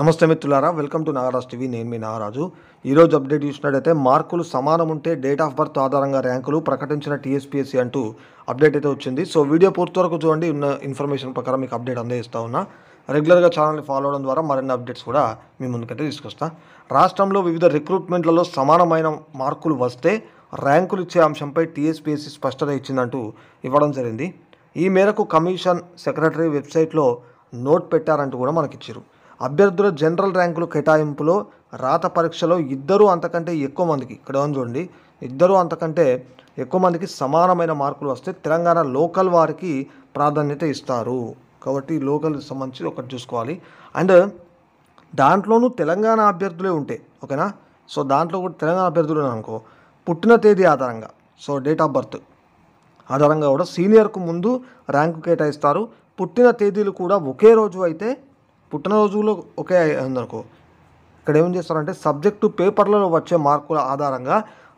నమస్తే మిత్రులారా, welcome to Nagaraj TV. నేను మీ నాగరాజు. ఈరోజు అప్డేట్ చూసినట్టయితే మార్కులు సమానం ఉంటే డేట్ ఆఫ్ బర్త్ ఆధారంగా ర్యాంకులు ప్రకటించిన టీఎస్పీఎస్సీ అంటూ అప్డేట్ అయితే వచ్చింది. సో వీడియో పూర్తి వరకు చూడండి. ఉన్న ఇన్ఫర్మేషన్ ప్రకారం మీకు అప్డేట్ అందిస్తూ ఉన్నా. రెగ్యులర్గా ఛానల్ని ఫాలో అవడం ద్వారా మరిన్ని అప్డేట్స్ కూడా మీ ముందుకైతే తీసుకొస్తా. రాష్ట్రంలో వివిధ రిక్రూట్మెంట్లలో సమానమైన మార్కులు వస్తే ర్యాంకులు ఇచ్చే అంశంపై టీఎస్పీఎస్సీ స్పష్టత ఇచ్చిందంటూ ఇవ్వడం జరిగింది. ఈ మేరకు కమిషన్ సెక్రటరీ వెబ్సైట్లో నోట్ పెట్టారంటూ కూడా మనకిచ్చారు. అభ్యర్థుల జనరల్ ర్యాంకులు కేటాయింపులో రాత పరీక్షలో ఇద్దరు అంతకంటే ఎక్కువ మందికి, ఇక్కడ చూడండి, ఇద్దరు అంతకంటే ఎక్కువ మందికి సమానమైన మార్కులు వస్తే తెలంగాణ లోకల్ వారికి ప్రాధాన్యత ఇస్తారు. కాబట్టి లోకల్ సంబంధించి ఒకటి చూసుకోవాలి. అండ్ దాంట్లోనూ తెలంగాణ అభ్యర్థులే ఉంటే ఓకేనా. సో దాంట్లో కూడా తెలంగాణ అభ్యర్థులు అనుకో, పుట్టిన తేదీ ఆధారంగా, సో డేట్ ఆఫ్ బర్త్ ఆధారంగా కూడా సీనియర్కు ముందు ర్యాంకు కేటాయిస్తారు. పుట్టిన తేదీలు కూడా ఒకే రోజు అయితే, పుట్టినరోజులో ఒకే ఉందనుకో, ఇక్కడ ఏం చేస్తారంటే సబ్జెక్టు పేపర్లలో వచ్చే మార్కుల ఆధారంగా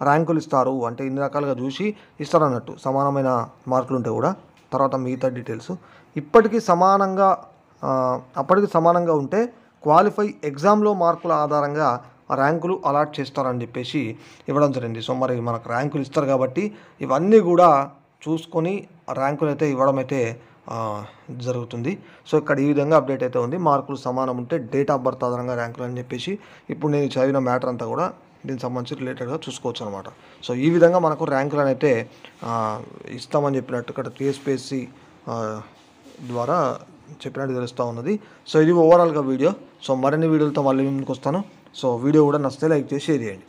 ర్యాంకులు ఇస్తారు. అంటే ఇన్ని రకాలుగా చూసి ఇస్తారన్నట్టు. సమానమైన మార్కులు ఉంటే కూడా తర్వాత మిగతా డీటెయిల్స్ అప్పటికి సమానంగా ఉంటే క్వాలిఫై ఎగ్జామ్లో మార్కుల ఆధారంగా ర్యాంకులు అలాట్ చేస్తారని చెప్పేసి ఇవ్వడం జరిగింది. సో మరి మనకు ర్యాంకులు ఇస్తారు కాబట్టి ఇవన్నీ కూడా చూసుకొని ర్యాంకులు అయితే ఇవ్వడం అయితే జరుగుతుంది. సో ఇక్కడ ఈ విధంగా అప్డేట్ అయితే ఉంది. మార్కులు సమానం ఉంటే డేట్ ఆఫ్ బర్త్ ఆధారంగా ర్యాంకులు అని చెప్పేసి ఇప్పుడు నేను చదివిన మ్యాటర్ అంతా కూడా దీనికి సంబంధించి రిలేటెడ్గా చూసుకోవచ్చు అనమాట. సో ఈ విధంగా మనకు ర్యాంకులను అయితే ఇస్తామని చెప్పినట్టు ఇక్కడ టీఎస్పీఎస్సీ ద్వారా చెప్పినట్టు తెలుస్తూ ఉన్నది. సో ఇది ఓవరాల్గా వీడియో. సో మరిన్ని వీడియోలతో మళ్ళీ ముందుకు వస్తాను. సో వీడియో కూడా నచ్చితే లైక్ చేసి షేర్ చేయండి.